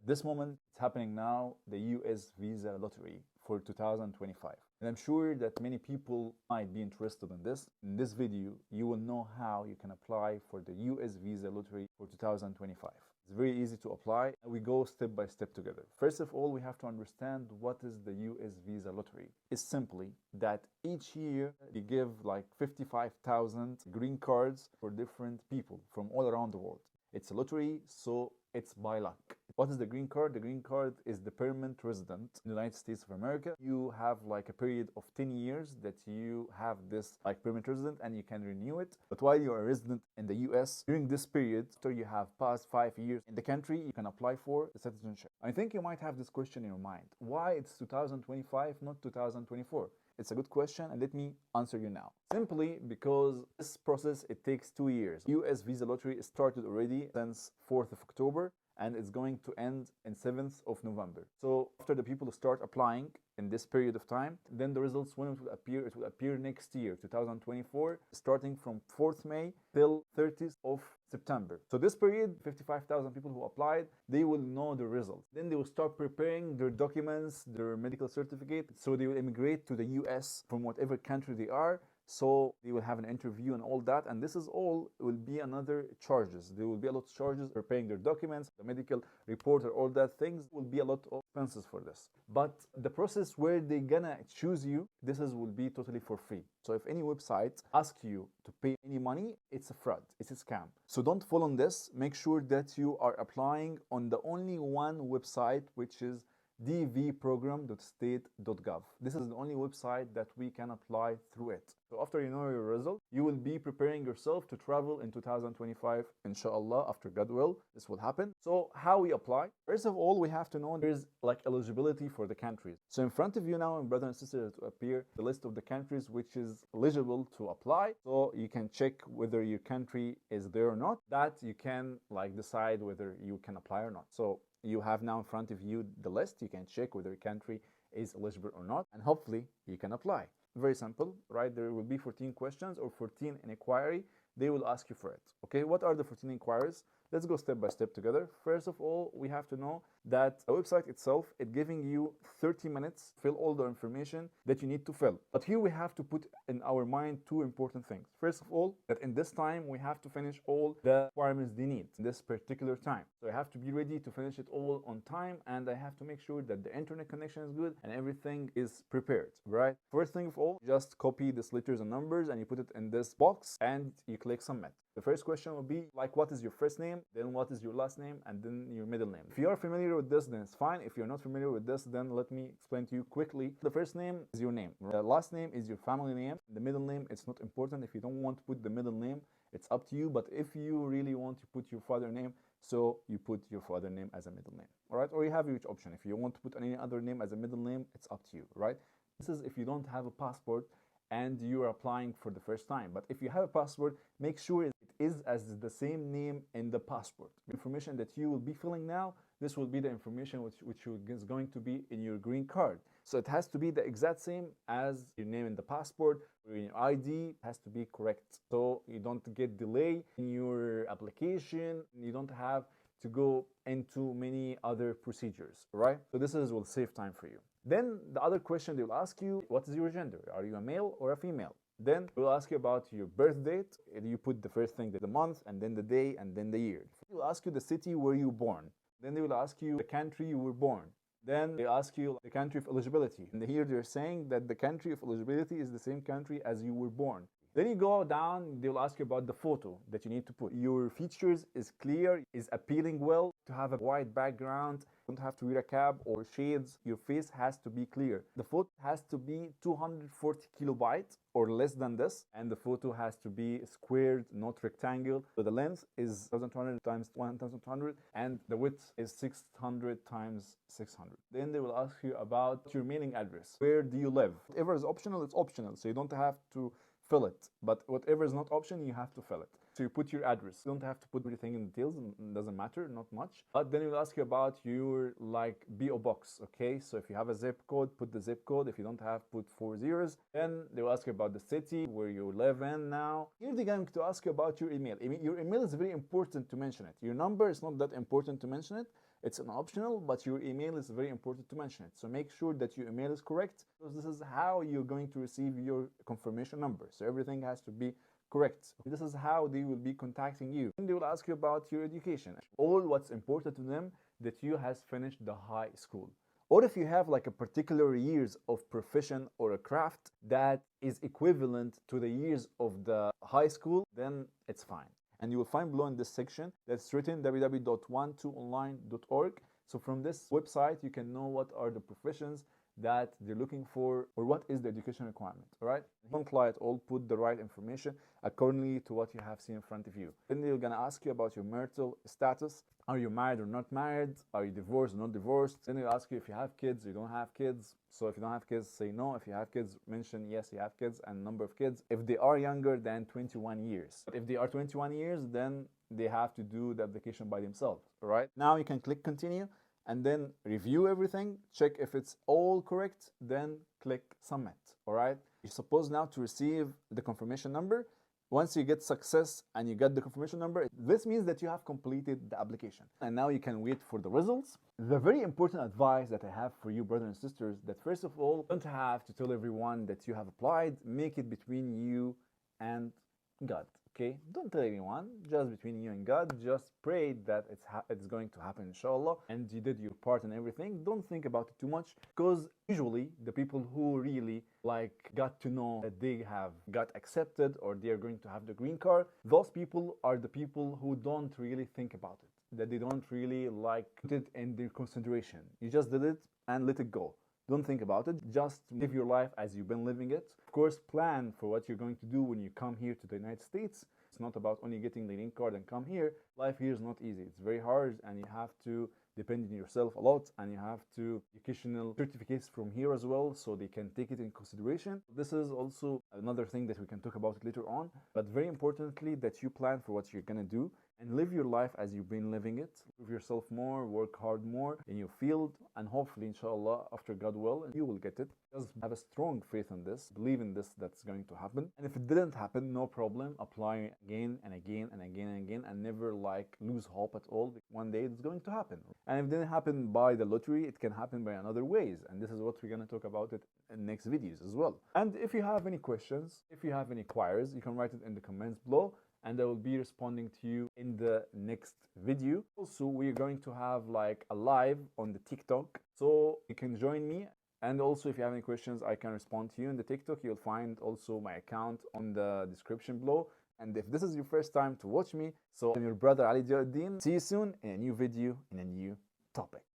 This moment, it's happening now, the US visa lottery for 2025. And I'm sure that many people might be interested in this. In this video, you will know how you can apply for the US visa lottery for 2025. It's very easy to apply. We go step by step together. First of all, we have to understand what is the US visa lottery. It's simply that each year they give like 55,000 green cards for different people from all around the world. It's a lottery, so it's by luck. What is the green card? The green card is the permanent resident in the United States of America. You have like a period of 10 years that you have this like permanent resident and you can renew it. But while you're a resident in the US, during this period, after you have passed 5 years in the country, you can apply for citizenship. I think you might have this question in your mind. Why it's 2025, not 2024? It's a good question, and let me answer you now. Simply because this process, it takes 2 years. US visa lottery started already since 4th of October, and it's going to end in 7th of November. So after the people start applying in this period of time, then the results, when it will appear next year, 2024, starting from 4th May till 30th of September. So this period, 55,000 people who applied, they will know the results. Then they will start preparing their documents, their medical certificate. So they will immigrate to the US from whatever country they are. So they will have an interview and all that, and this is all will be another charges. There will be a lot of charges preparing their documents, the medical report, or all that things will be a lot of expenses for this. But the process where they're gonna choose you, this will be totally for free. So if any website asks you to pay any money, it's a fraud, it's a scam. So don't fall on this. Make sure that you are applying on the only one website, which is dvprogram.state.gov. This is the only website that we can apply through it. So after you know your result, you will be preparing yourself to travel in 2025, inshallah, after God will. This will happen. So how we apply? First of all, we have to know there's like eligibility for the countries. So in front of you now, brothers and sisters, to appear the list of the countries which is eligible to apply. So you can check whether your country is there or not. That you can like decide whether you can apply or not. So you have now in front of you the list. You can check whether your country is eligible or not, and hopefully you can apply. Very simple, right? There will be 14 questions or 14 inquiry. They will ask you for it. Okay, what are the 14 inquiries? Let's go step by step together. First of all, we have to know that the website itself is giving you 30 minutes to fill all the information that you need to fill. But here we have to put in our mind two important things. First of all, that in this time we have to finish all the requirements they need in this particular time. So I have to be ready to finish it all on time, and I have to make sure that the internet connection is good and everything is prepared, right? First thing of all, just copy these letters and numbers and you put it in this box and you click submit. The first question will be like, what is your first name, then what is your last name, and then your middle name. If you are familiar with this, then it's fine. If you're not familiar with this, then let me explain to you quickly. The first name is your name. The last name is your family name. The middle name, it's not important. If you don't want to put the middle name, it's up to you. But if you really want to put your father name, so you put your father name as a middle name, all right? Or you have each option. If you want to put any other name as a middle name, it's up to you, right? This is if you don't have a passport and you are applying for the first time. But if you have a passport, make sure it is as the same name in the passport. The information that you will be filling now, this will be the information which is going to be in your green card. So it has to be the exact same as your name in the passport, or in your ID. It has to be correct, so you don't get delay in your application. You don't have to go into many other procedures, right? So this will save time for you. Then the other question they will ask you, what is your gender? Are you a male or a female? Then they will ask you about your birth date. You put the first thing, the month, and then the day, and then the year. They will ask you the city where you were born. Then they will ask you the country you were born. Then they ask you the country of eligibility. And here they're saying that the country of eligibility is the same country as you were born. Then you go down, they'll ask you about the photo that you need to put. Your features is clear, is appealing well, to have a white background, don't have to wear a cap or shades. Your face has to be clear. The photo has to be 240 kilobytes or less than this, and the photo has to be squared, not rectangle. So the length is 1200 times 1200, and the width is 600 times 600. Then they will ask you about your mailing address. Where do you live? Whatever is optional, it's optional, so you don't have to fill it. But whatever is not option, you have to fill it. So you put your address. You don't have to put everything in details, it doesn't matter, not much. But then it will ask you about your PO box, okay? So if you have a zip code, put the zip code. If you don't have, put 4 zeros. Then they will ask you about the city where you live in now. Here they're going to ask you about your email. Your email is very important to mention it. Your number is not that important to mention it. It's an optional, but your email is very important to mention it. So make sure that your email is correct, because this is how you're going to receive your confirmation number. So everything has to be correct. This is how they will be contacting you. And they will ask you about your education. All what's important to them that you has finished the high school. Or if you have like a particular years of profession or a craft that is equivalent to the years of the high school, then it's fine. And you will find below in this section that's written www.12online.org. So from this website, you can know what are the professions that they're looking for, or what is the education requirement. All right, don't lie at all. Put the right information accordingly to what you have seen in front of you. Then they're gonna ask you about your marital status. Are you married or not married? Are you divorced or not divorced? Then they'll ask you if you have kids or you don't have kids. So if you don't have kids, say no. If you have kids, mention yes, you have kids and number of kids. If they are younger than 21 years. But if they are 21 years, then they have to do the application by themselves. All right, now you can click continue and then review everything, check if it's all correct, then click submit. All right, you're supposed now to receive the confirmation number. Once you get success and you get the confirmation number, this means that you have completed the application. And now you can wait for the results. The very important advice that I have for you, brothers and sisters, that first of all, don't have to tell everyone that you have applied. Make it between you and God. Okay, don't tell anyone, just between you and God. Just pray that it's going to happen, inshallah, and you did your part and everything. Don't think about it too much, because usually the people who really like got to know that they have got accepted or they are going to have the green card, those people are the people who don't really think about it, that they don't really like put it in their consideration. You just did it and let it go. Don't think about it. Just live your life as you've been living it. Of course, plan for what you're going to do when you come here to the United States. It's not about only getting the green card and come here. Life here is not easy. It's very hard, and you have to depend on yourself a lot, and you have to educational certificates from here as well, so they can take it in consideration. This is also another thing that we can talk about later on, but very importantly that you plan for what you're gonna do and live your life as you've been living it. Prove yourself more, work hard more in your field, and hopefully, inshallah, after God will, you will get it. Just have a strong faith in this, believe in this, that's going to happen. And if it didn't happen, no problem, apply again and again and again and again, and never like lose hope at all. One day it's going to happen. And if it didn't happen by the lottery, it can happen by another ways. And this is what we're gonna talk about it in next videos as well. And if you have any questions, if you have any queries, you can write it in the comments below, and I will be responding to you in the next video. Also, we're going to have like a live on the TikTok, so you can join me. And also, if you have any questions, I can respond to you in the TikTok. You'll find also my account on the description below. And if this is your first time to watch me, so I'm your brother Ali Diaaeldin. See you soon in a new video, in a new topic.